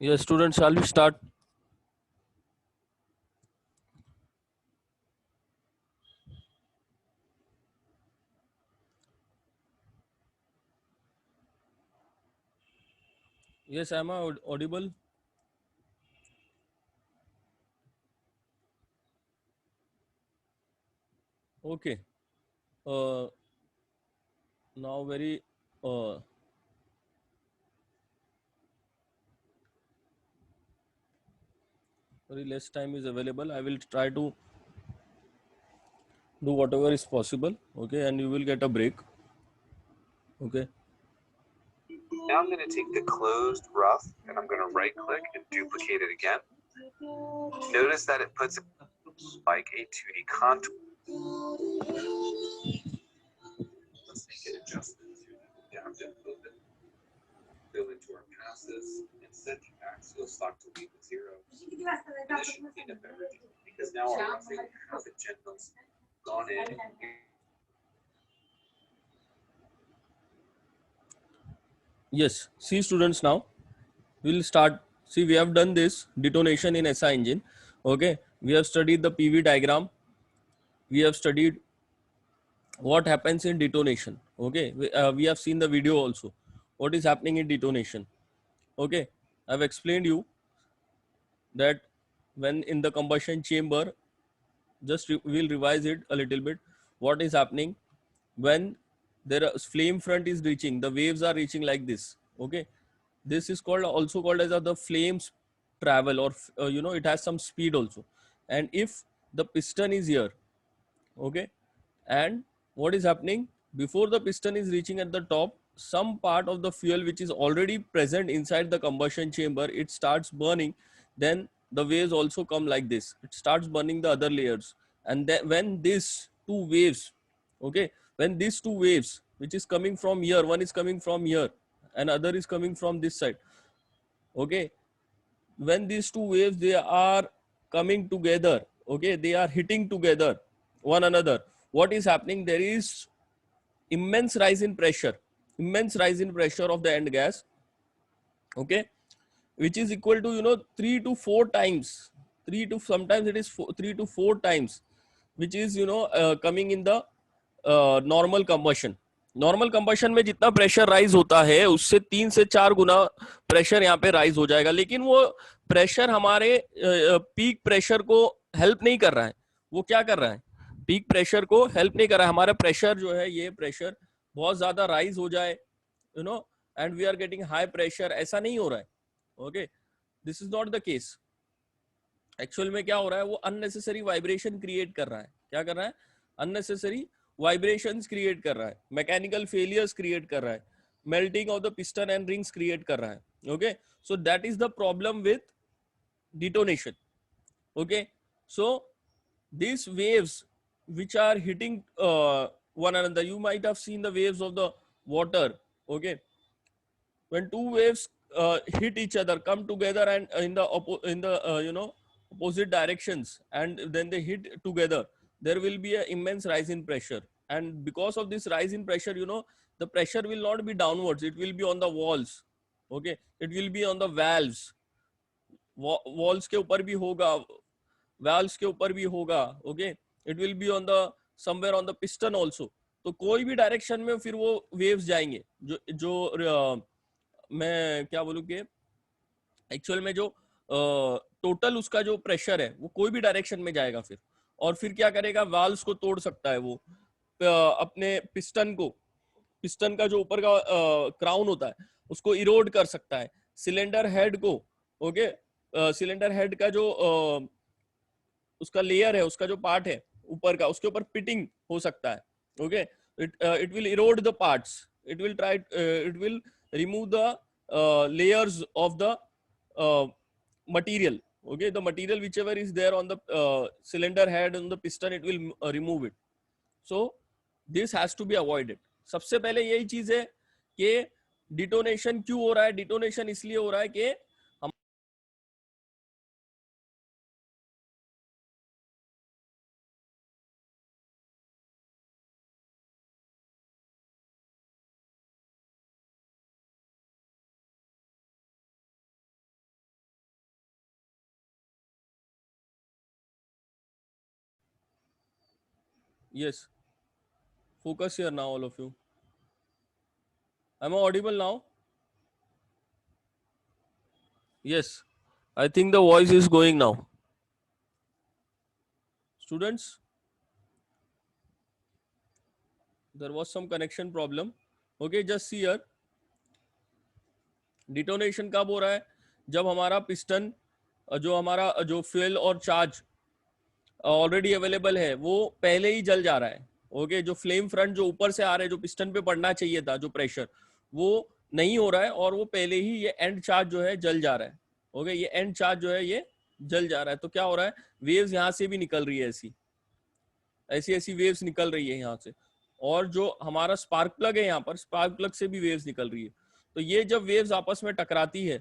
Yes, students, shall we start? Yes, am I audible? Okay. Uh, Now uh, very less time is available. I will try to do whatever is possible. Okay, and you will get a break. Okay. Now I'm going to take the closed rough and I'm going to right click and duplicate it again. Notice that it puts like a 2D contour. Let's make it adjustment to the adaptive open. Go into our passes and set the axial stock to leave with 0. And this should clean up everything because now our roughing has a gentle gone in. Yes. See, students, now we'll start. See, we have done this detonation in SI engine. Okay. We have studied the PV diagram. We have studied what happens in detonation. Okay. We have seen the video also. What is happening in detonation. Okay. I've explained you that when in the combustion chamber, we'll revise it a little bit. What is happening when flame front is reaching, the waves are reaching like this. Okay, this is also called as the flames travel, or it has some speed also. And if the piston is here, okay, and what is happening before the piston is reaching at the top, some part of the fuel which is already present inside the combustion chamber, it starts burning. Then the waves also come like this, it starts burning the other layers. And then when these two waves, okay, when these two waves which is coming from here, one is coming from here and other is coming from this side, okay, when these two waves, they are coming together, okay, they are hitting together one another, what is happening, there is immense rise in pressure, immense rise in pressure of the end gas, okay, which is equal to 3 to 4 times, 3 to sometimes it is 3 to 4 times, which is coming in the normal combustion. Normal combustion में जितना pressure rise होता है उससे 3 से 4 गुना pressure यहाँ पे rise हो जाएगा. लेकिन वो प्रेशर हमारे पीक प्रेशर को हेल्प नहीं कर रहा है. वो क्या कर रहा है, पीक प्रेशर को हेल्प नहीं कर रहा है. हमारा प्रेशर जो है, ये प्रेशर बहुत ज्यादा राइज हो जाए, and we are getting high pressure, ऐसा नहीं हो रहा है. Okay, this is not the case. Actual में क्या हो रहा है, वो अननेसेसरी वाइब्रेशन क्रिएट कर रहा है. क्या कर रहा है, अननेसेसरी वाइब्रेशंस क्रिएट कर रहा है, मैकेनिकल फेलियर्स क्रिएट कर रहा है, melting of the piston and rings create कर रहा है. Okay, so that is the problem with detonation. Okay, so these waves which are hitting one another, you might have seen the waves of the water. Okay, when two waves hit each other, come together, and in the opposite directions, and then they hit together, there will be an immense rise in pressure. And because of this rise in pressure, the pressure will not be downwards, it will be on the walls. Okay, it will be on the valves. Walls के ऊपर भी होगा, valves के ऊपर भी होगा. Okay, it will be on the somewhere on the piston also. तो कोई भी डायरेक्शन में फिर वो वेव्स जाएंगे. जो जो मैं क्या बोलूँ कि एक्चुअल में जो टोटल उसका जो प्रेशर है वो कोई भी डायरेक्शन में जाएगा फिर. और फिर क्या करेगा, वाल्व्स को तोड़ सकता है वो, अपने पिस्टन का जो ऊपर का क्राउन होता है उसको इरोड कर सकता है, सिलेंडर हेड को. ओके, सिलेंडर हेड का जो उसका लेयर है, उसका जो पार्ट है ऊपर का, उसके ऊपर पिटिंग हो सकता है. Okay, it will Erode the parts, it will remove the layers of the material. Okay, the material whichever is there on the cylinder head on the piston, it will remove it. So this has to be avoided. सबसे पहले यही चीज है कि detonation क्यों हो रहा है. डिटोनेशन इसलिए हो रहा है कि Yes. Focus here now, all of you. Am I audible now? Yes. I think the voice is going now. Students, there was some connection problem. Okay, just see here. Detonation कब हो रहा है? जब हमारा पिस्टन जो हमारा जो fuel और चार्ज ऑलरेडी अवेलेबल है वो पहले ही जल जा रहा है. ओके, जो फ्लेम फ्रंट जो ऊपर से आ रहा है, जो पिस्टन पे पड़ना चाहिए था, जो प्रेशर वो नहीं हो रहा है और वो पहले ही ये एंड चार्ज जो है जल जा रहा है. ओके, ये एंड चार्ज जो है ये जल जा रहा है. तो क्या हो रहा है, वेव्स यहाँ से भी निकल रही है, ऐसी ऐसी ऐसी वेव्स निकल रही है यहाँ से. और जो हमारा स्पार्क प्लग है, यहाँ पर स्पार्क प्लग से भी वेव्स निकल रही है. तो ये जब वेव्स आपस में टकराती है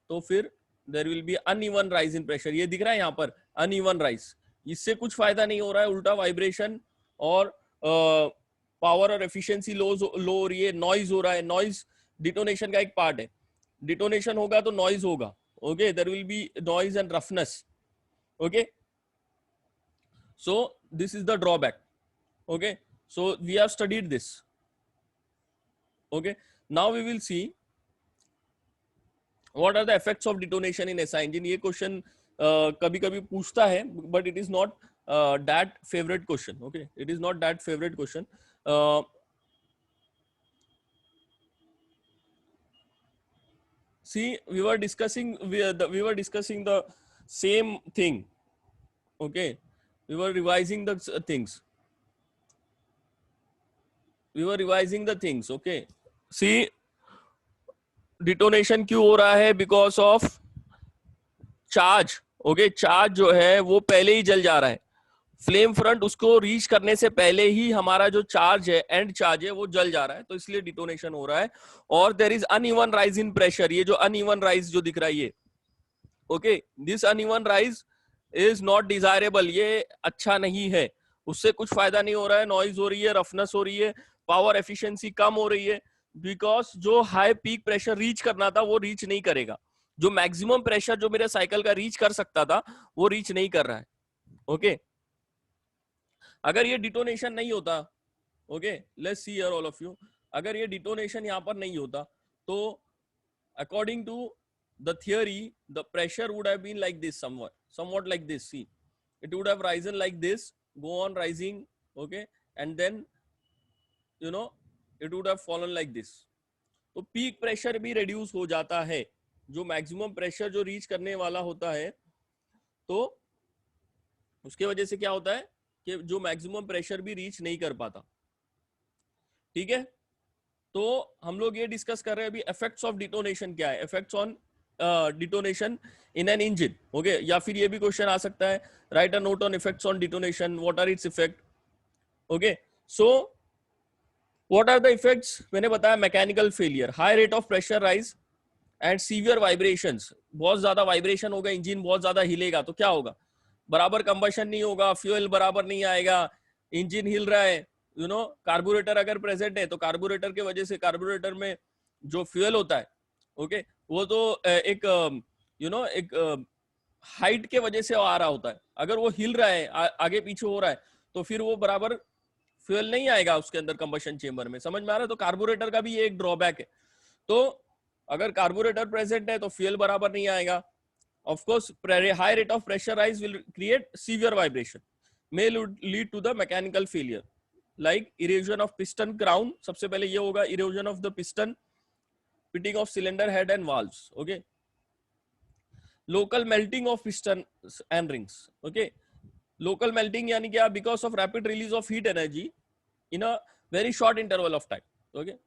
तो फिर there will be uneven rise in pressure. ये दिख रहा है यहाँ पर अनइवन राइज. इससे कुछ फायदा नहीं हो रहा है, उल्टा वाइब्रेशन और पावर और एफिशिएंसी लो हो रही है, नॉइज हो रहा है. नॉइज डिटोनेशन का एक पार्ट है. डिटोनेशन होगा तो नॉइज होगा. Okay, there will be noise and roughness. Okay, so this is the drawback. Okay, so we have studied this. Okay, now we will see what are the effects of detonation in SI engine. ये question कभी कभी पूछता है, but it is not that favorite question. Okay, it is not that favorite question. See, we were discussing the same thing. Okay, we were revising the things. Okay, see, detonation क्यों हो रहा है? Because of charge. Okay, charge जो है वो पहले ही जल जा रहा है. फ्लेम फ्रंट उसको रीच करने से पहले ही हमारा जो चार्ज है, एंड चार्ज है, वो जल जा रहा है. तो इसलिए डिटोनेशन हो रहा है. और there is uneven rise in pressure. ये जो अनइवन राइज जो दिख रहा है ये, okay, this uneven rise is not desirable. ये अच्छा नहीं है, उससे कुछ फायदा नहीं हो रहा है. नॉइज हो रही है, रफनेस हो रही है, पावर एफिशिएंसी कम हो रही है. बिकॉज जो हाई पीक प्रेशर रीच करना था वो रीच नहीं करेगा. जो मैक्सिमम प्रेशर जो मेरे साइकिल का रीच कर सकता था वो रीच नहीं कर रहा है. ओके, अगर ये डिटोनेशन नहीं होता, okay, let's see here all of you, अगर ये डिटोनेशन यहाँ पर नहीं होता तो according to the theory, the pressure would have been like this, somewhat like this. See, it would have risen like this, go on rising, okay, and then it would have fallen like this. तो peak pressure भी reduce हो जाता है. जो maximum pressure जो reach करने वाला होता है, तो उसके वजह से क्या होता है कि जो मैक्सिमम प्रेशर भी रीच नहीं कर पाता. ठीक है, तो हम लोग ये डिस्कस कर रहे हैं अभी इफेक्ट्स ऑफ डिटोनेशन क्या है. Effects on detonation in an engine. Okay, या फिर ये भी क्वेश्चन आ सकता है, write a note on effects on detonation, what are its effect. Okay, so what are the effects? मैंने बताया mechanical failure, high rate of pressure rise and severe vibrations. बहुत ज्यादा वाइब्रेशन होगा, इंजन बहुत ज्यादा हिलेगा, तो क्या होगा? बराबर कंबशन नहीं होगा, फ्यूल बराबर नहीं आएगा, इंजन हिल रहा है. कार्बोरेटर अगर प्रेजेंट है तो कार्बोरेटर के वजह से कार्बोरेटर में जो फ्यूल होता है, ओके, वो तो एक एक हाइट के वजह से आ रहा होता है. अगर वो हिल रहा है, आगे पीछे हो रहा है, तो फिर वो बराबर फ्यूल नहीं आएगा उसके अंदर कंबशन चेंबर में. समझ में आ रहा है? तो कार्बोरेटर का भी ये एक ड्रॉबैक है. तो अगर कार्बोरेटर प्रेजेंट है तो फ्यूल बराबर नहीं आएगा. Of course high rate of pressure rise will create severe vibration, may lead to the mechanical failure like erosion of piston crown. सबसे पहले ये होगा erosion of the piston, pitting of cylinder head and valves. Okay, local melting of pistons and rings. Okay, local melting यानी क्या? because of rapid release of heat energy in a very short interval of time. Okay,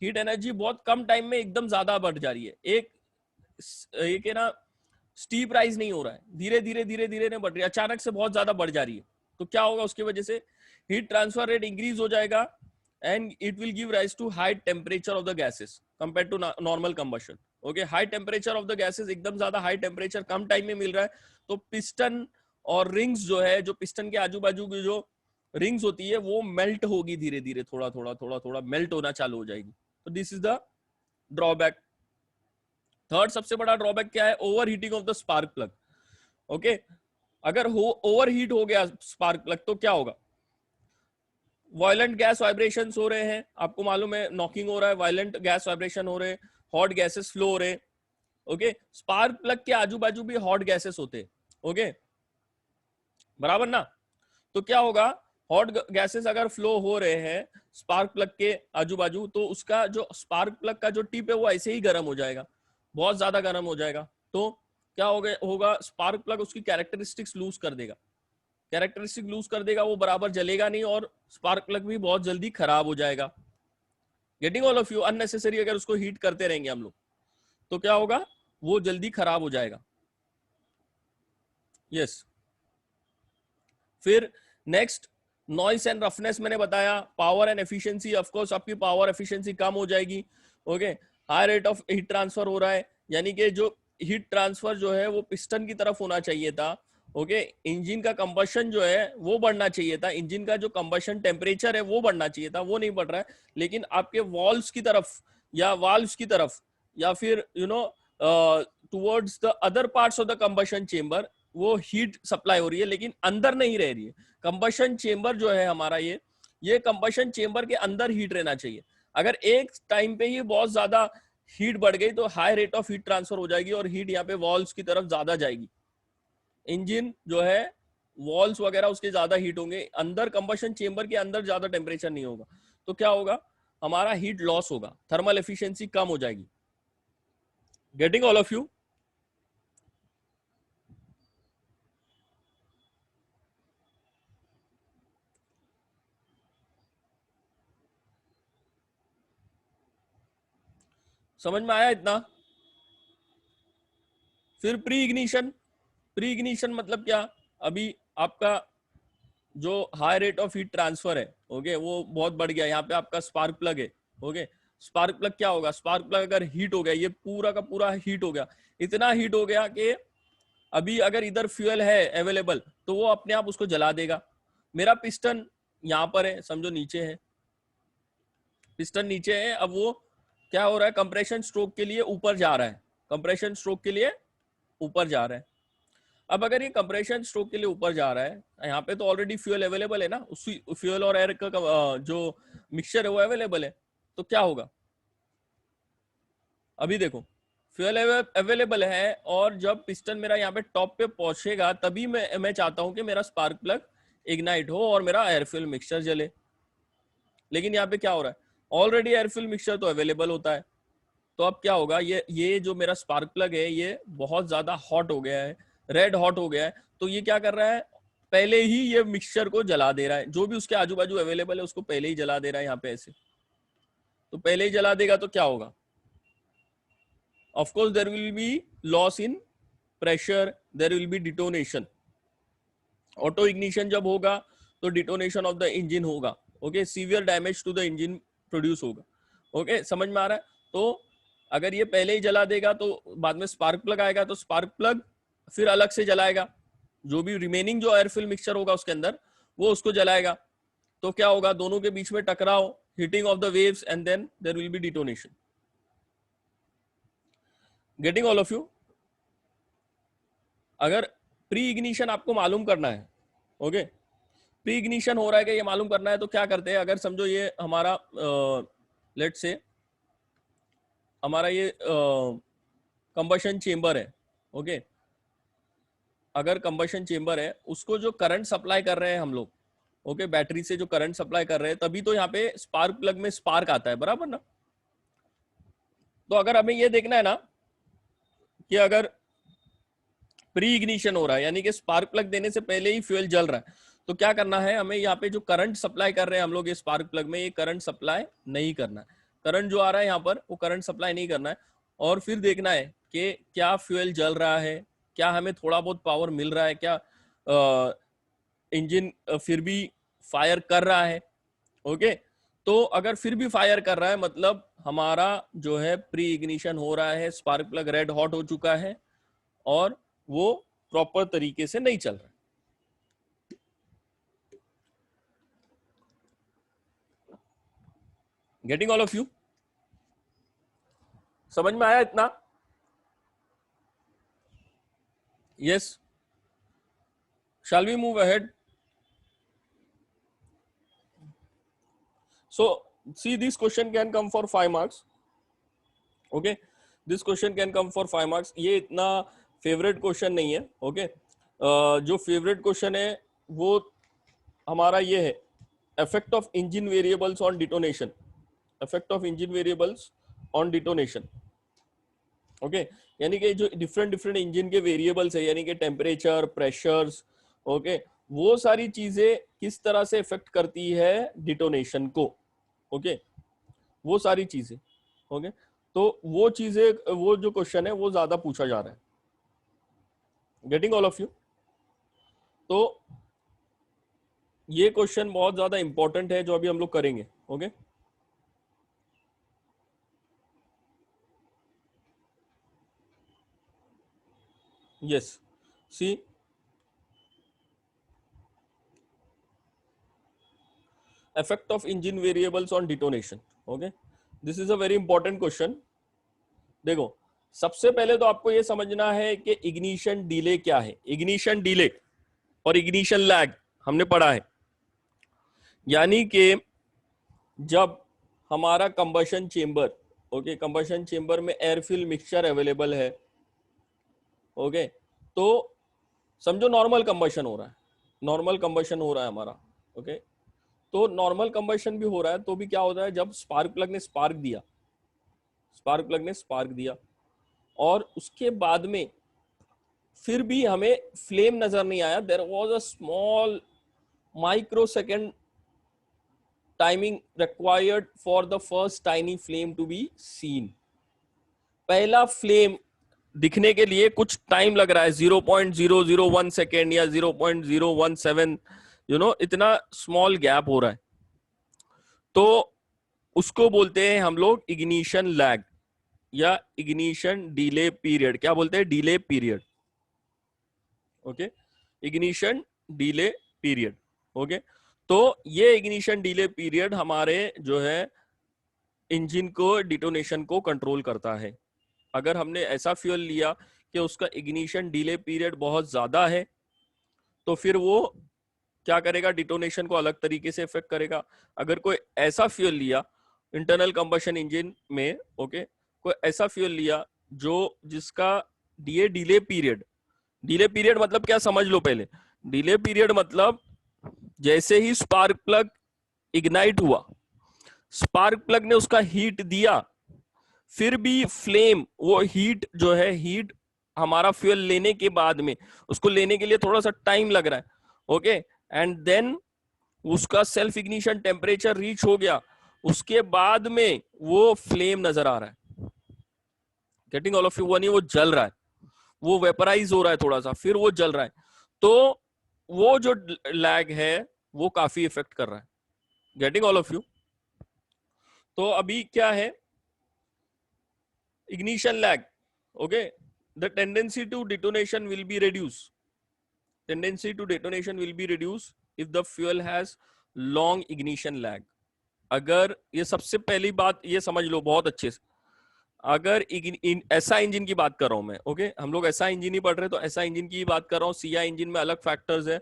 heat energy बहुत कम time में एकदम ज्यादा बढ़ जा रही है. एक है ना, स्टीप राइज नहीं हो रहा है, धीरे धीरे धीरे धीरे नहीं बढ़ रही है, अचानक से बहुत ज्यादा बढ़ जा रही है. तो क्या होगा? उसकी वजह से हीट ट्रांसफर रेट इंक्रीज हो जाएगा and it will give rise to high temperature of the gases compare to normal combustion. Okay, high temperature of the gases, एकदम ज्यादा हाई टेम्परेचर कम टाइम में मिल रहा है, तो पिस्टन और रिंग्स जो है, जो पिस्टन के आजू बाजू की जो रिंग्स होती है वो मेल्ट होगी, धीरे धीरे थोड़ा थोड़ा थोड़ा थोड़ा मेल्ट होना चालू हो जाएगी. तो this is the drawback. Third सबसे बड़ा ड्रॉबैक क्या है? Over heating of the spark plug. Okay, अगर ओवर हीट हो गया स्पार्क प्लग तो क्या होगा? वायलेंट गैस वाइब्रेशन हो रहे हैं, आपको मालूम है नॉकिंग हो रहा है, वायलेंट गैस वाइब्रेशन हो रहे हैं, हॉट गैसेस फ्लो हो रहे हैं। ओके, स्पार्क प्लग के आजू बाजू भी हॉट गैसेस होते हैं। ओके, बराबर ना। तो क्या होगा, हॉट गैसेस अगर फ्लो हो रहे हैं स्पार्क प्लग के आजू बाजू, तो उसका जो स्पार्क प्लग का जो टिप है वो ऐसे ही गर्म हो जाएगा, बहुत ज्यादा गर्म हो जाएगा। तो क्या होगा स्पार्क प्लग उसकी कैरेक्टरिस्टिक्स लूज कर देगा, कैरेक्टरिस्टिक लूज कर देगा, वो बराबर जलेगा नहीं और स्पार्क प्लग भी बहुत जल्दी खराब हो जाएगा। Getting all of you, unnecessary अगर उसको हीट करते रहेंगे हम लोग तो क्या होगा, वो जल्दी खराब हो जाएगा। यस। फिर नेक्स्ट, नॉइस एंड रफनेस मैंने बताया, power and efficiency, of course आपकी पावर एफिशिएंसी कम हो जाएगी। Okay, high rate of heat transfer हो रहा है, यानी कि जो हीट ट्रांसफर जो है वो पिस्टन की तरफ होना चाहिए था। ओके, इंजन का कंबशन जो है वो बढ़ना चाहिए था, इंजन का जो कंबशन टेम्परेचर है वो बढ़ना चाहिए था, वो नहीं बढ़ रहा है। लेकिन आपके वॉल्व्स की तरफ या वाल्व्स की तरफ या फिर towards the other parts of the combustion chamber वो हीट सप्लाई हो रही है, लेकिन अंदर नहीं रह रही है। कंबशन चेंबर जो है हमारा, ये कंबशन चेंबर के अंदर हीट रहना चाहिए। अगर एक टाइम पे ही बहुत ज्यादा हीट बढ़ गई तो high rate of heat transfer हो जाएगी और हीट यहाँ पे वॉल्स की तरफ ज्यादा जाएगी। इंजन जो है वॉल्स वगैरह उसके ज्यादा हीट होंगे, अंदर कंबशन चेंबर के अंदर ज्यादा टेम्परेचर नहीं होगा, तो क्या होगा, हमारा हीट लॉस होगा, थर्मल एफिशिएंसी कम हो जाएगी। Getting all of you. समझ में आया इतना। फिर प्री इग्निशन, प्री इग्निशन मतलब क्या, अभी आपका जो high rate of heat transfer है, ओके, वो बहुत बढ़ गया, यहाँ पे आपका स्पार्क प्लग है। ओके, स्पार्क प्लग क्या होगा, स्पार्क प्लग अगर हीट हो गया, ये पूरा का पूरा हीट हो गया, इतना हीट हो गया कि अभी अगर इधर फ्यूल है अवेलेबल तो वो अपने आप उसको जला देगा। मेरा पिस्टन यहाँ पर है, समझो नीचे है, पिस्टन नीचे है, अब वो क्या हो रहा है, कंप्रेशन स्ट्रोक के लिए ऊपर जा रहा है, कंप्रेशन स्ट्रोक के लिए ऊपर जा रहा है। अब अगर ये कंप्रेशन स्ट्रोक के लिए ऊपर जा रहा है, यहाँ पे तो ऑलरेडी फ्यूल अवेलेबल है ना, उसी फ्यूल और एयर का जो मिक्सचर है वो अवेलेबल है, तो क्या होगा, अभी देखो फ्यूल अवेलेबल है और जब पिस्टन मेरा यहाँ पे टॉप पे पहुंचेगा तभी मैं चाहता हूं कि मेरा स्पार्क प्लग इग्नाइट हो और मेरा एयर फ्यूल मिक्सचर जले। लेकिन यहाँ पे क्या हो रहा है, ऑलरेडी एयर फ्यूल मिक्सचर तो अवेलेबल होता है, तो अब क्या होगा, ये जो मेरा स्पार्क प्लग है ये बहुत ज्यादा हॉट हो गया है, रेड हॉट हो गया है, तो ये क्या कर रहा है, पहले ही ये मिक्सचर को जला दे रहा है, जो भी उसके आजू बाजू अवेलेबल है उसको पहले ही जला दे रहा है यहाँ पे ऐसे। तो पहले ही जला देगा तो क्या होगा, of course there will be loss in pressure, there will be detonation. Auto ignition जब होगा तो डिटोनेशन ऑफ द इंजन होगा। Okay, severe damage to the engine produce होगा। ओके, समझ में आ रहा है। तो अगर ये पहले ही जला देगा तो बाद में स्पार्क प्लग आएगा तो स्पार्क प्लग फिर अलग से जलाएगा, जो भी रिमेनिंग जो एयर फिल मिक्सचर होगा उसके अंदर वो उसको जलाएगा। तो क्या होगा, दोनों के बीच में टकराव, hitting of the waves and then there will be detonation. Getting all of you. अगर प्री इग्निशन आपको मालूम करना है, ओके, प्री इग्निशन हो रहा है कि ये मालूम करना है, तो क्या करते हैं, अगर समझो ये हमारा लेट से हमारा ये कंबशन चेंबर है। ओके, अगर कंबशन चेंबर है उसको जो करंट सप्लाई कर रहे हैं हम लोग, ओके, बैटरी से जो करंट सप्लाई कर रहे हैं, तभी तो यहाँ पे स्पार्क प्लग में स्पार्क आता है, बराबर ना। तो अगर हमें ये देखना है ना कि अगर प्री इग्निशन हो रहा है यानी कि स्पार्क प्लग देने से पहले ही फ्यूल जल रहा है, तो क्या करना है हमें, यहाँ पे जो करंट सप्लाई कर रहे हैं हम लोग ये स्पार्क प्लग में, ये करंट सप्लाई नहीं करना है, करंट जो आ रहा है यहाँ पर वो करंट सप्लाई नहीं करना है। और फिर देखना है कि क्या फ्यूल जल रहा है, क्या हमें थोड़ा बहुत पावर मिल रहा है, क्या इंजन फिर भी फायर कर रहा है। ओके, तो अगर फिर भी फायर कर रहा है मतलब हमारा जो है प्री इग्निशन हो रहा है, स्पार्क प्लग रेड हॉट हो चुका है और वो प्रॉपर तरीके से नहीं चल रहा। गेटिंग ऑल ऑफ यू, समझ में आया इतना। Yes, shall we move ahead. So see, this question can come for 5 marks. Okay, this question can come for 5 marks. ये इतना फेवरेट क्वेश्चन नहीं है. ओके, जो फेवरेट क्वेश्चन है वो हमारा ये है, effect of engine variables on detonation. Effect of engine variables on detonation. Okay, यानी कि जो डिफरेंट डिफरेंट इंजन के वेरिएबल्स है, यानी कि टेम्परेचर, प्रेशर्स, ओके, वो सारी चीजें किस तरह से इफेक्ट करती है डिटोनेशन को. ओके, वो सारी चीजें. ओके, तो वो चीजें, वो जो क्वेश्चन है वो ज्यादा पूछा जा रहा है. Getting all of you. तो ये क्वेश्चन बहुत ज्यादा इंपॉर्टेंट है जो अभी हम लोग करेंगे. Okay, yes, see, effect of engine variables on detonation. Okay, this is a very important question. देखो, सबसे पहले तो आपको ये समझना है कि इग्निशन डिले क्या है. इग्निशन डिले और इग्निशन लैग हमने पढ़ा है. यानी कि जब हमारा combustion chamber, okay, combustion chamber में एयर फ्यूल मिक्सचर अवेलेबल है. ओके, तो समझो नॉर्मल कंबशन हो रहा है, नॉर्मल कंबशन हो रहा है हमारा. ओके, तो नॉर्मल कंबशन भी हो रहा है तो भी क्या होता है, जब स्पार्क प्लग ने स्पार्क दिया, स्पार्क प्लग ने स्पार्क दिया और उसके बाद में फिर भी हमें फ्लेम नजर नहीं आया, there was a small micro second timing required for the first tiny flame to be seen. पहला फ्लेम दिखने के लिए कुछ टाइम लग रहा है, 0.001 सेकेंड या 0.017, इतना स्मॉल गैप हो रहा है. तो उसको बोलते हैं हम लोग इग्निशन लैग या इग्निशन डिले पीरियड. क्या बोलते हैं? Delay period. Okay, ignition delay period. Okay, तो ये इग्निशन डिले पीरियड हमारे जो है इंजन को, डिटोनेशन को कंट्रोल करता है. अगर हमने ऐसा फ्यूल लिया कि उसका इग्निशन डिले पीरियड बहुत ज्यादा है तो फिर वो क्या करेगा, डिटोनेशन को अलग तरीके से इफेक्ट करेगा. अगर कोई ऐसा फ्यूल लिया इंटरनल कंबशन इंजन में, ओके, कोई ऐसा फ्यूल लिया जो जिसका डिले पीरियड, डिले पीरियड मतलब क्या समझ लो पहले. डिले पीरियड मतलब जैसे ही स्पार्क प्लग इग्नाइट हुआ, स्पार्क प्लग ने उसका हीट दिया, फिर भी फ्लेम, वो हीट जो है, हीट हमारा फ्यूल लेने के बाद में, उसको लेने के लिए थोड़ा सा टाइम लग रहा है. ओके, एंड देन उसका सेल्फ इग्निशन टेम्परेचर रीच हो गया, उसके बाद में वो फ्लेम नजर आ रहा है. Getting all of you. वो जल रहा है, वो वेपराइज हो रहा है थोड़ा सा, फिर वो जल रहा है. तो वो जो लैग है वो काफी इफेक्ट कर रहा है. Getting all of you. तो अभी क्या है ignition lag. Okay, the tendency to detonation will be reduced. Tendency to detonation will be reduced if the fuel has long ignition lag. अगर ये सबसे पहली बात ये समझ लो बहुत अच्छे से, अगर ऐसा इंजन की बात कर रहा हूं मैं, ओके, हम लोग ऐसा इंजन ही पढ़ रहे, तो ऐसा इंजन की बात कर रहा हूं. सीआई इंजन में अलग फैक्टर्स है.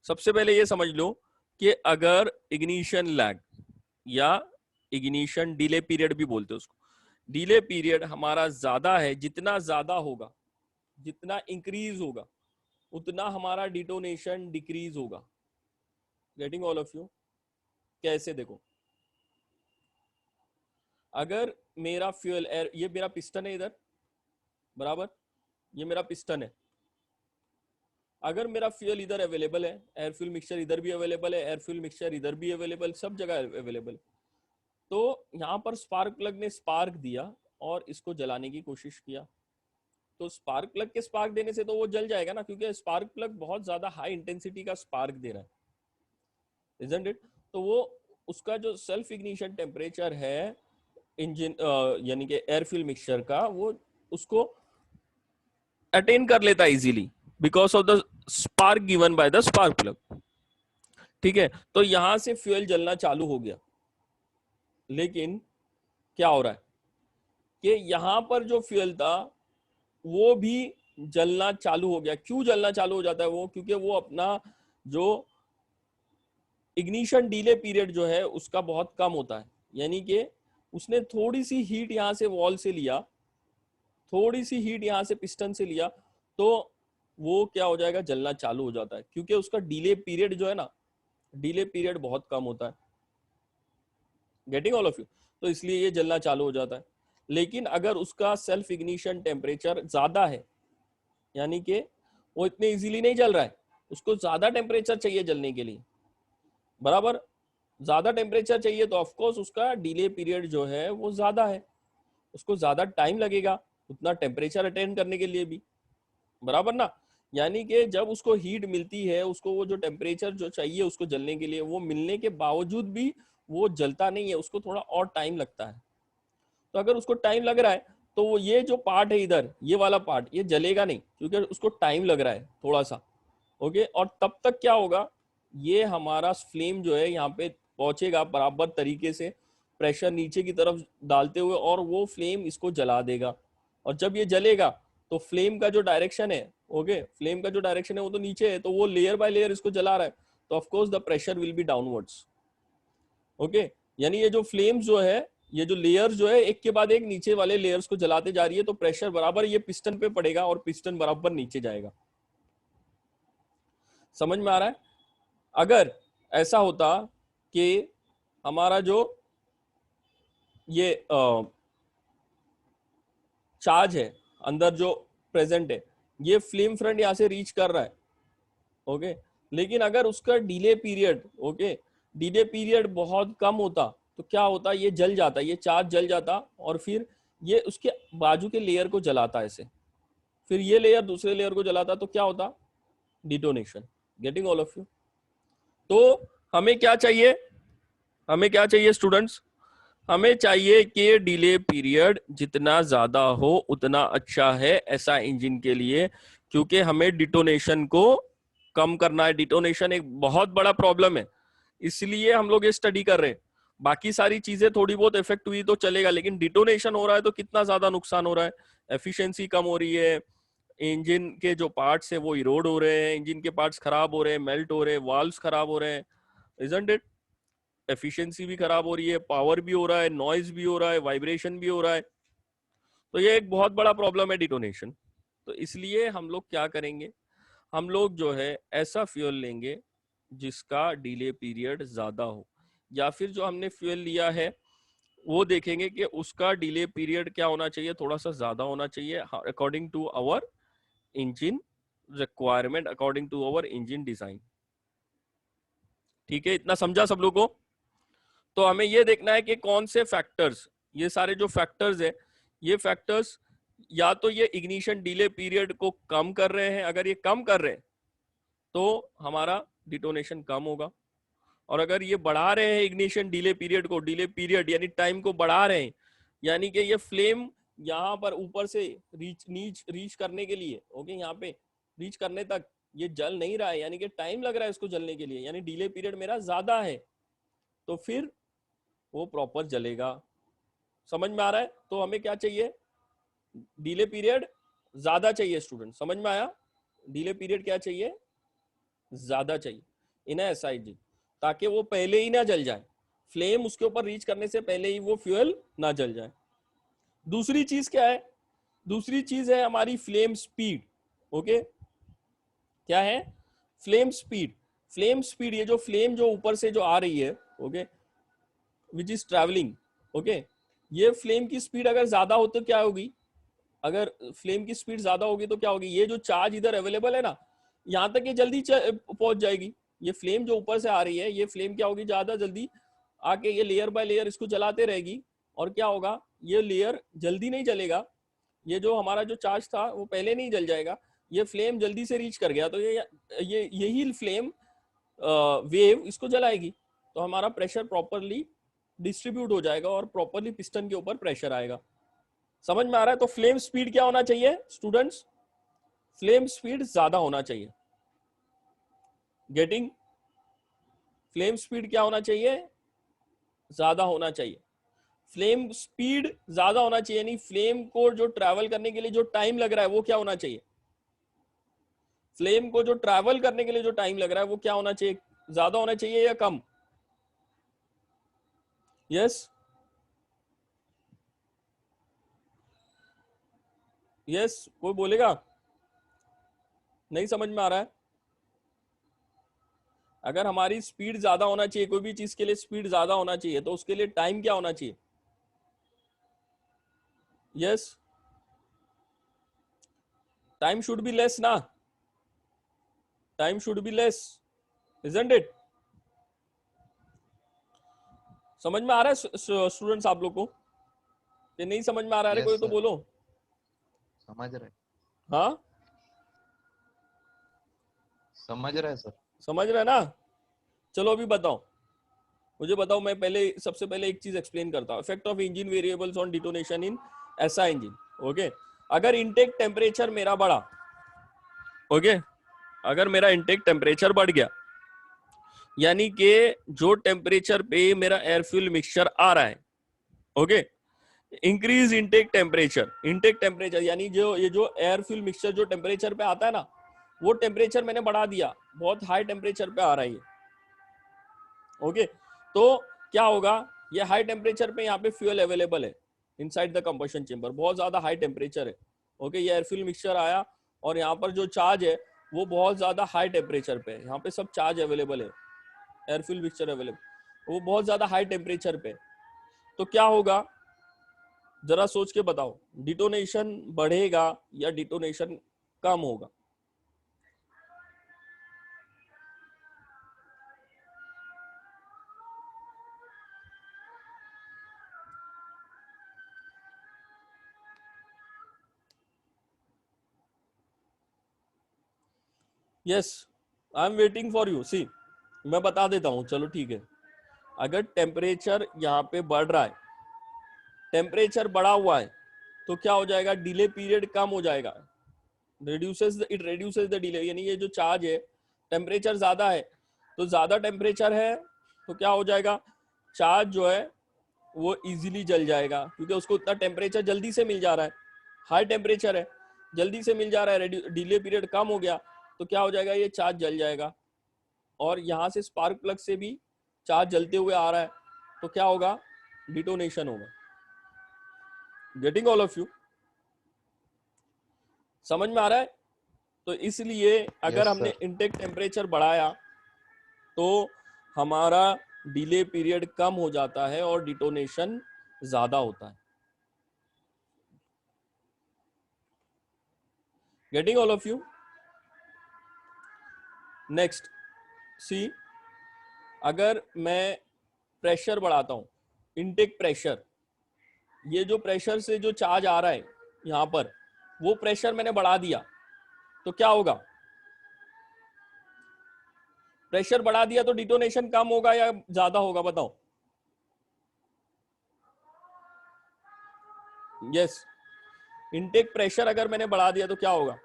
सबसे पहले ये समझ लो कि अगर इग्निशन लैग या इग्निशन डिले पीरियड भी बोलते हैं उसको, डिले पीरियड हमारा ज्यादा है, जितना ज्यादा होगा, जितना इंक्रीज होगा, उतना हमारा डिटोनेशन डिक्रीज होगा. Getting all of you. कैसे? देखो, अगर मेरा फ्यूल एयर, ये मेरा पिस्टन है इधर, बराबर, ये मेरा पिस्टन है. अगर मेरा फ्यूल इधर अवेलेबल है, एयर फ्यूल मिक्सचर इधर भी अवेलेबल है, एयर फ्यूल मिक्सचर इधर भी अवेलेबल, सब जगह अवेलेबल, तो यहां पर स्पार्क प्लग ने स्पार्क दिया और इसको जलाने की कोशिश किया, तो स्पार्क प्लग के स्पार्क देने से तो वो जल जाएगा ना, क्योंकि स्पार्क प्लग बहुत ज्यादा हाई इंटेंसिटी का स्पार्क दे रहा है, इजंट इट? तो वो उसका जो सेल्फ इग्निशन टेम्परेचर है इंजन, यानी कि एयर फ्यूल मिक्सचर का, वो उसको अटेन कर लेता है easily because of the spark given by the spark plug. ठीक है, तो यहां से फ्यूल जलना चालू हो गया. लेकिन क्या हो रहा है कि यहां पर जो फ्यूल था वो भी जलना चालू हो गया. क्यों जलना चालू हो जाता है वो? क्योंकि वो अपना जो इग्निशन डिले पीरियड जो है उसका बहुत कम होता है, यानी कि उसने थोड़ी सी हीट यहां से वॉल से लिया, थोड़ी सी हीट यहां से पिस्टन से लिया, तो वो क्या हो जाएगा, जलना चालू हो जाता है, क्योंकि उसका डिले पीरियड जो है ना, डिले पीरियड बहुत कम होता है। Getting all of you? तो इसलिए ये जलना चालू हो जाता है। लेकिन अगर उसका सेल्फ इग्निशन टेम्परेचर ज्यादा है, यानी कि वो इतने इजीली नहीं जल रहा है, उसको ज्यादा टेम्परेचर चाहिए जलने के लिए, बराबर, ज्यादा टेम्परेचर चाहिए, तो ऑफकोर्स उसका डिले पीरियड जो है वो ज्यादा है, उसको ज्यादा टाइम लगेगा उतना टेम्परेचर अटेंड करने के लिए भी, बराबर ना। यानी कि जब उसको हीट मिलती है, उसको वो जो टेम्परेचर जो चाहिए उसको जलने के लिए, वो मिलने के बावजूद भी वो जलता नहीं है, उसको थोड़ा और टाइम लगता है। तो अगर उसको टाइम लग रहा है, तो वो ये जो पार्ट है इधर, ये वाला पार्ट, ये जलेगा नहीं, क्योंकि उसको टाइम लग रहा है थोड़ा सा। ओके, और तब तक क्या होगा, ये हमारा फ्लेम जो है यहाँ पे पहुंचेगा बराबर तरीके से, प्रेशर नीचे की तरफ डालते हुए, और वो फ्लेम इसको जला देगा। और जब ये जलेगा तो फ्लेम का जो डायरेक्शन है, ओके, फ्लेम का जो डायरेक्शन है वो तो नीचे है, तो वो लेयर बाय लेयर इसको जला रहा है, तो of course the pressure will be downwards. Okay, यानी ये जो फ्लेम जो है, ये जो लेयर जो है एक के बाद एक नीचे वाले लेयर्स को जलाते जा रही है, तो प्रेशर बराबर ये पिस्टन पे पड़ेगा और पिस्टन बराबर नीचे जाएगा। समझ में आ रहा है? अगर ऐसा होता कि हमारा जो ये चार्ज है अंदर जो प्रेजेंट है, ये फ्लेम फ्रंट यहां से रीच कर रहा है, ओके, लेकिन अगर उसका delay period, okay, delay period बहुत कम होता, तो क्या होता, ये जल जाता, ये चार्ज जल जाता, और फिर ये उसके बाजू के लेयर को जलाता ऐसे, फिर ये लेयर दूसरे लेयर को जलाता, तो क्या होता, detonation. Getting all of you? तो हमें क्या चाहिए, हमें क्या चाहिए स्टूडेंट्स, हमें चाहिए कि डिले पीरियड जितना ज्यादा हो उतना अच्छा है ऐसा इंजन के लिए, क्योंकि हमें डिटोनेशन को कम करना है। डिटोनेशन एक बहुत बड़ा प्रॉब्लम है, इसलिए हम लोग ये स्टडी कर रहे हैं। बाकी सारी चीजें थोड़ी बहुत इफेक्ट हुई तो चलेगा, लेकिन डिटोनेशन हो रहा है तो कितना ज्यादा नुकसान हो रहा है, एफिशिएंसी कम हो रही है, इंजन के जो पार्ट्स है वो इरोड हो रहे हैं, इंजन के पार्ट्स खराब हो रहे हैं, मेल्ट हो रहे हैं, वाल्व्स खराब हो रहे हैं, इजंट इट? एफिशिएंसी भी खराब हो रही है, पावर भी हो रहा है, नॉइज भी हो रहा है, वाइब्रेशन भी हो रहा है, तो ये एक बहुत बड़ा प्रॉब्लम है डिटोनेशन। तो इसलिए हम लोग क्या करेंगे, हम लोग जो है ऐसा फ्यूल लेंगे जिसका डिले पीरियड ज्यादा हो, या फिर जो हमने फ्यूल लिया है वो देखेंगे कि उसका डिले पीरियड क्या होना चाहिए, थोड़ा सा ज्यादा होना चाहिए, according to our engine requirement, according to our engine design. ठीक है, इतना समझा सब लोगों को? तो हमें ये देखना है कि कौन से फैक्टर्स, ये सारे जो फैक्टर्स है, ये फैक्टर्स या तो ये इग्निशन डिले पीरियड को कम कर रहे हैं, अगर ये कम कर रहे हैं तो हमारा डिटोनेशन कम होगा, और अगर ये बढ़ा रहे हैं इग्निशन डिले पीरियड को, डिले पीरियड यानी टाइम को बढ़ा रहे हैं, यानी कि ये फ्लेम यहाँ पर ऊपर से रीच करने के लिए, ओके, यहाँ पे रीच करने तक ये जल नहीं रहा है, यानी कि टाइम लग रहा है इसको जलने के लिए, यानी डिले पीरियड मेरा ज्यादा है, तो फिर वो प्रॉपर जलेगा। समझ में आ रहा है? तो हमें क्या चाहिए, डिले पीरियड ज्यादा चाहिए स्टूडेंट, समझ में आया? डिले पीरियड क्या चाहिए, ज्यादा चाहिए इन एसआईजी, ताकि वो पहले ही ना जल जाए, फ्लेम उसके ऊपर रीच करने से पहले ही वो फ्यूल ना जल जाए। दूसरी चीज क्या है, दूसरी चीज है हमारी फ्लेम स्पीड। ओके, क्या है, फ्लेम स्पीड। फ्लेम स्पीड, ये जो फ्लेम जो ऊपर से जो आ रही है, okay, which is travelling, okay, ये फ्लेम की स्पीड अगर ज्यादा हो तो क्या होगी, अगर फ्लेम की स्पीड ज्यादा होगी तो क्या होगी, ये जो चार्ज इधर अवेलेबल है ना, यहां तक ये जल्दी पहुंच जाएगी। ये फ्लेम जो ऊपर से आ रही है, ये फ्लेम क्या होगी, ज्यादा जल्दी आके ये लेयर बाय लेयर इसको जलाते रहेगी, और क्या होगा, ये लेयर जल्दी नहीं जलेगा, ये जो हमारा जो चार्ज था वो पहले नहीं जल जाएगा, ये फ्लेम जल्दी से रीच कर गया, तो ये यही फ्लेम वेव इसको जलाएगी, तो हमारा प्रेशर प्रॉपरली डिस्ट्रीब्यूट हो जाएगा और प्रॉपरली पिस्टन के ऊपर प्रेशर आएगा। समझ में आ रहा है? तो फ्लेम स्पीड क्या होना चाहिए स्टूडेंट्स, फ्लेम स्पीड ज्यादा होना चाहिए। गेटिंग? फ्लेम स्पीड क्या होना चाहिए, ज्यादा होना चाहिए। फ्लेम स्पीड ज्यादा होना चाहिए, यानी फ्लेम को जो ट्रैवल करने के लिए जो टाइम लग रहा है वो क्या होना चाहिए, फ्लेम को जो ट्रैवल करने के लिए जो टाइम लग रहा है वो क्या होना चाहिए, ज्यादा होना चाहिए या कम? यस यस, कोई बोलेगा? नहीं समझ में आ रहा है? अगर हमारी स्पीड ज्यादा होना चाहिए, कोई भी चीज के लिए स्पीड ज्यादा होना चाहिए, तो उसके लिए टाइम क्या होना चाहिए? Yes, time should be less ना, time should be less, isn't it? समझ में आ रहा है स्टूडेंट्स आप लोग को कि नहीं समझ में आ रहा है? कोई यस तो सर, बोलो। समझ रहे हाँ समझ रहे सर। समझ रहे ना? चलो अभी बताओ, मुझे बताओ। मैं पहले सबसे पहले एक चीज एक्सप्लेन करता हूँ, effect of engine variables on detonation in SI engine. Okay, अगर इनटेक टेम्परेचर मेरा बढ़ा, ओके, अगर मेरा इनटेक टेम्परेचर बढ़ गया, यानी कि जो टेम्परेचर पे मेरा एयर फ्यूल मिक्सचर आ रहा है, ओके, इंक्रीज इनटेक टेम्परेचर यानी जो ये जो एयर फ्यूल मिक्सचर जो टेम्परेचर पे आता है ना, वो टेम्परेचर मैंने बढ़ा दिया, बहुत हाई टेम्परेचर पे आ रहा है ये। ओके, तो क्या होगा, ये हाई टेम्परेचर पे यहाँ पे फ्यूल अवेलेबल है इनसाइड द कंबशन चेंबर, बहुत ज्यादा हाई टेम्परेचर है। ओके, ये एयर फ्यूल मिक्सचर आया और यहाँ पर जो चार्ज है वो बहुत ज्यादा हाई टेम्परेचर पे है, यहाँ पे सब चार्ज अवेलेबल है, एयर फ्यूल मिक्सचर अवेलेबल, वो बहुत ज्यादा हाई टेम्परेचर पे। तो क्या होगा, जरा सोच के बताओ, डिटोनेशन बढ़ेगा या डिटोनेशन कम होगा? Yes, I am waiting for you. See, मैं बता देता हूं, चलो ठीक है। अगर टेम्परेचर यहाँ पे बढ़ रहा है, टेम्परेचर बढ़ा हुआ है, तो क्या हो जाएगा, डिले पीरियड कम हो जाएगा, इट रेड्यूसेस द डिले, यानी ये जो चार्ज है, टेम्परेचर ज्यादा है, तो ज्यादा टेम्परेचर है तो क्या हो जाएगा, चार्ज जो है वो इजीली जल जाएगा, क्योंकि उसको उतना टेम्परेचर जल्दी से मिल जा रहा है, हाई टेम्परेचर है, जल्दी से मिल जा रहा है, डिले पीरियड कम हो गया, तो क्या हो जाएगा, ये चार्ज जल जाएगा। और यहाँ से स्पार्क प्लग से भी चार्ज जलते हुए आ रहा है, तो क्या होगा, डिटोनेशन होगा। Getting all of you? समझ में आ रहा है? तो इसलिए अगर यस हमने सर। इनटेक टेम्परेचर बढ़ाया तो हमारा डिले पीरियड कम हो जाता है और डिटोनेशन ज्यादा होता है। Getting all of you? Next, see, अगर मैं प्रेशर बढ़ाता हूं, इनटेक प्रेशर, ये जो प्रेशर से जो चार्ज आ रहा है यहां पर, वो प्रेशर मैंने बढ़ा दिया, तो क्या होगा, प्रेशर बढ़ा दिया तो डिटोनेशन कम होगा या ज्यादा होगा, बताओ? यस, इनटेक प्रेशर अगर मैंने बढ़ा दिया तो क्या होगा,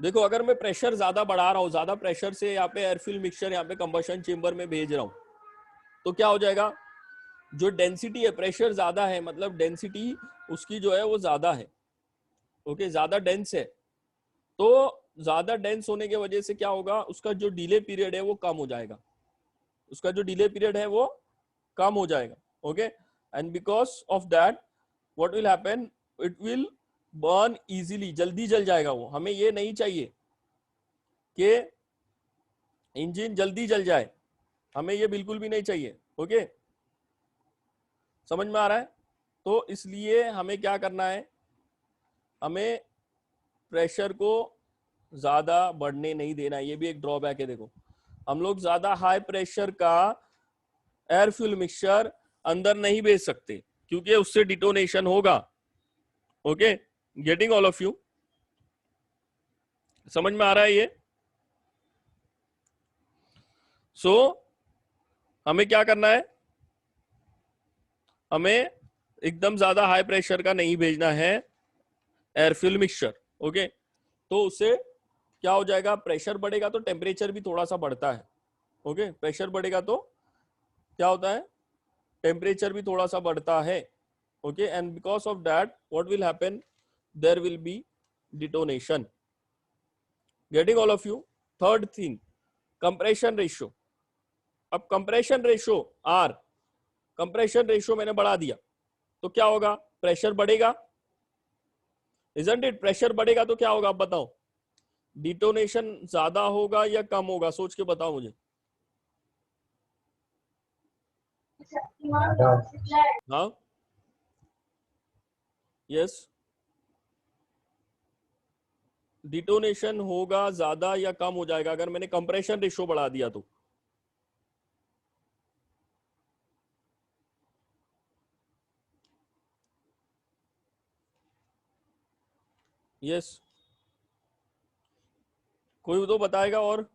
देखो, अगर मैं प्रेशर ज्यादा बढ़ा रहा हूं, ज्यादा प्रेशर से यहाँ पे एयरफ्यूल मिक्सचर यहाँ पे कंबशन चेंबर में भेज रहा हूं, तो क्या हो जाएगा, जो डेंसिटी है, प्रेशर ज्यादा है मतलब डेंसिटी उसकी जो है वो ज्यादा है। ओके, ज्यादा डेंस है, तो ज्यादा डेंस होने की वजह से क्या होगा, उसका जो डिले पीरियड है वो कम हो जाएगा, उसका जो डिले पीरियड है वो कम हो जाएगा। Okay, and because of that what will happen, it will burn easily, जल्दी जल जाएगा वो। हमें ये नहीं चाहिए कि इंजन जल्दी जल जाए, हमें ये बिल्कुल भी नहीं चाहिए। ओके, समझ में आ रहा है? तो इसलिए हमें क्या करना है, हमें प्रेशर को ज्यादा बढ़ने नहीं देना, ये भी एक ड्रॉबैक है। देखो, हम लोग ज्यादा हाई प्रेशर का एयर फ्यूल मिक्सचर अंदर नहीं भेज सकते, क्योंकि उससे डिटोनेशन होगा। Okay, getting all of you? समझ में आ रहा है ये? सो हमें क्या करना है, हमें एकदम ज्यादा हाई प्रेशर का नहीं भेजना है एयर फ्यूल मिक्सचर। ओके, तो उससे क्या हो जाएगा, प्रेशर बढ़ेगा तो टेम्परेचर भी थोड़ा सा बढ़ता है। ओके, प्रेशर बढ़ेगा तो क्या होता है, टेम्परेचर भी थोड़ा सा बढ़ता है। Okay, and because of that, what will happen? There will be detonation. Getting all of you? Third thing, compression ratio. अब compression ratio R, compression ratio मैंने बढ़ा दिया तो क्या होगा? प्रेशर बढ़ेगा, isn't it? प्रेशर बढ़ेगा तो क्या होगा? आप बताओ, डिटोनेशन ज्यादा होगा या कम होगा? सोच के बताओ मुझे. हाँ, यस, डिटोनेशन होगा ज्यादा या कम हो जाएगा अगर मैंने कंप्रेशन रेशियो बढ़ा दिया तो? यस, कोई तो बताएगा और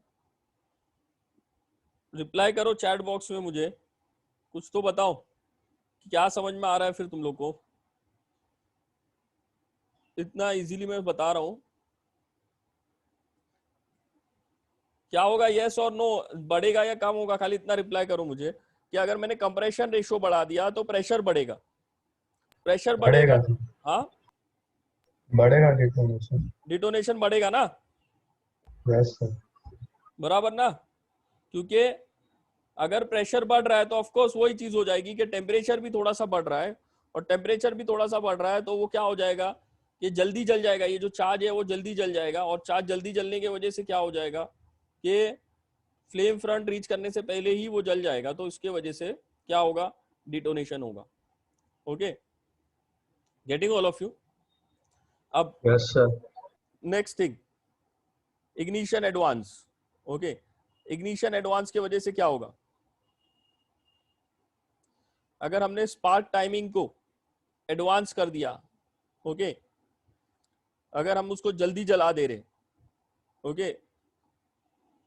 रिप्लाई करो चैट बॉक्स में, मुझे कुछ तो बताओ कि क्या समझ में आ रहा है फिर तुम लोग को. इतना इजीली मैं बता रहा हूं. क्या होगा? यस और नो, बढ़ेगा या कम होगा? खाली इतना रिप्लाई करो मुझे कि अगर मैंने कंप्रेशन रेशियो बढ़ा दिया तो प्रेशर बढ़ेगा. प्रेशर बढ़ेगा, हाँ, बढ़ेगा डिटोनेशन. डिटोनेशन बढ़ेगा ना? Yes sir. बराबर ना? क्योंकि अगर प्रेशर बढ़ रहा है तो ऑफ कोर्स वही चीज हो जाएगी कि टेम्परेचर भी थोड़ा सा बढ़ रहा है, और टेम्परेचर भी थोड़ा सा बढ़ रहा है तो वो क्या हो जाएगा कि जल्दी जल जाएगा. ये जो चार्ज है वो जल्दी जल जाएगा, और चार्ज जल्दी जलने की वजह से क्या हो जाएगा कि फ्लेम फ्रंट रीच करने से पहले ही वो जल जाएगा. तो इसके वजह से क्या होगा? डिटोनेशन होगा. Okay, getting all of you? अब yes sir. Next thing, ignition advance. Okay, ignition advance की वजह से क्या होगा? अगर हमने स्पार्क टाइमिंग को एडवांस कर दिया, ओके, अगर हम उसको जल्दी जला दे रहे, ओके,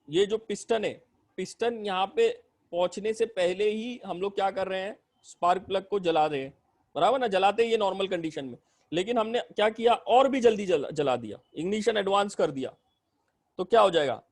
ये जो पिस्टन है, पिस्टन यहाँ पे पहुंचने से पहले ही हम लोग क्या कर रहे हैं? स्पार्क प्लग को जला रहे हैं, बराबर ना? जलाते ही ये नॉर्मल कंडीशन में, लेकिन हमने क्या किया? और भी जल्दी जला दिया, इग्निशन एडवांस कर दिया, तो क्या हो जाएगा?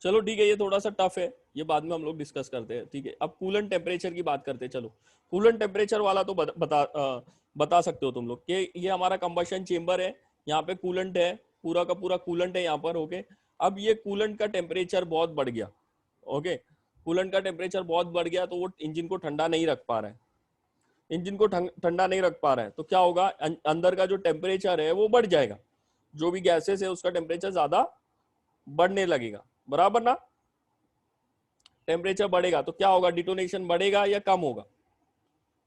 चलो ठीक है, ये थोड़ा सा टफ है, ये बाद में हम लोग डिस्कस करते हैं. ठीक है, अब कूलेंट टेम्परेचर की बात करते हैं. चलो, कूलेंट टेम्परेचर वाला तो बता सकते हो तुम लोग कि ये हमारा कंबशन चेंबर है, यहाँ पे कूलेंट है, पूरा का पूरा कूलेंट है यहाँ पर. ओके, अब ये कूलेंट का टेम्परेचर बहुत बढ़ गया. ओके, कूलेंट का टेम्परेचर बहुत बढ़ गया तो वो इंजन को ठंडा नहीं रख पा रहा है. इंजन को ठंडा नहीं रख पा रहा है तो क्या होगा? अंदर का जो टेम्परेचर है वो बढ़ जाएगा, जो भी गैसेस है उसका टेम्परेचर ज्यादा बढ़ने लगेगा, बराबर ना? टेम्परेचर बढ़ेगा तो क्या होगा? डिटोनेशन बढ़ेगा या कम होगा?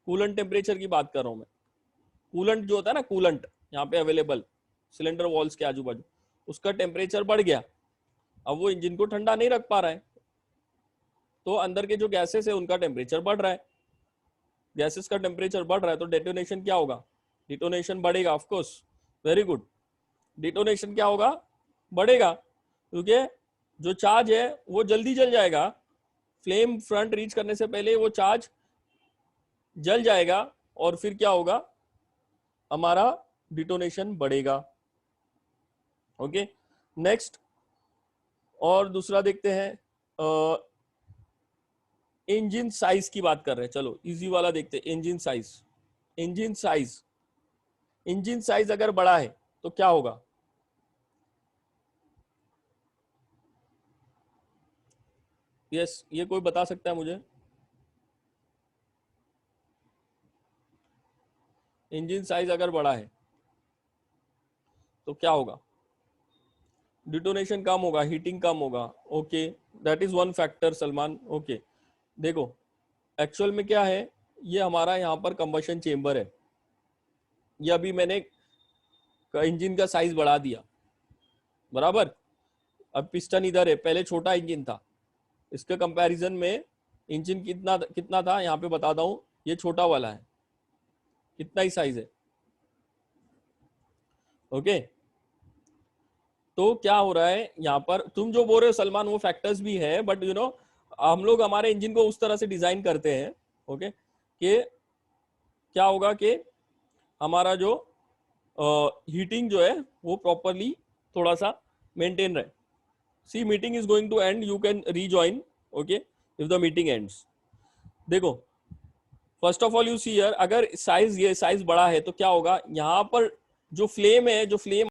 कूलेंट टेम्परेचर की बात कर रहा हूं मैं. कूलेंट जो होता है ना, कूलेंट यहाँ पे अवेलेबल सिलेंडर वॉल्स के आजू बाजू, उसका टेम्परेचर बढ़ गया, अब वो इंजन को ठंडा नहीं रख पा रहा है, तो अंदर के जो गैसेस है उनका टेम्परेचर बढ़ रहा है. गैसेस का टेम्परेचर बढ़ रहा है तो डेटोनेशन क्या होगा? डिटोनेशन बढ़ेगा, of course. Very good. Detonation क्या होगा? बढ़ेगा, क्योंकि जो चार्ज है वो जल्दी जल जाएगा, फ्लेम फ्रंट रीच करने से पहले वो चार्ज जल जाएगा, और फिर क्या होगा? हमारा डिटोनेशन बढ़ेगा. ओके, नेक्स्ट, और दूसरा देखते हैं, इंजन साइज की बात कर रहे हैं. चलो इजी वाला देखते हैं, engine size. Engine size, engine size अगर बड़ा है तो क्या होगा? यस, ये कोई बता सकता है मुझे? इंजन साइज अगर बड़ा है तो क्या होगा? डिटोनेशन कम होगा, हीटिंग कम होगा. Okay, that is one factor Salman. Okay, देखो एक्चुअल में क्या है, ये हमारा यहाँ पर कंबशन चेंबर है, ये अभी मैंने इंजन का साइज बढ़ा दिया, बराबर? अब पिस्टन इधर है, पहले छोटा इंजन था, इसके कंपैरिजन में इंजन कितना कितना था यहाँ पे बताता हूँ, ये छोटा वाला है, कितना ही साइज है. ओके, तो क्या हो रहा है यहाँ पर? तुम जो बोल रहे हो सलमान वो फैक्टर्स भी है, बट यू नो हम लोग हमारे इंजन को उस तरह से डिजाइन करते हैं, ओके, कि क्या होगा कि हमारा जो हीटिंग जो है वो प्रॉपरली थोड़ा सा मेंटेन रहे. See meeting is going to end, you can rejoin. Okay, if the meeting ends. देखो first of all you see here, अगर साइज ये साइज बड़ा है तो क्या होगा, यहाँ पर जो फ्लेम है, जो फ्लेम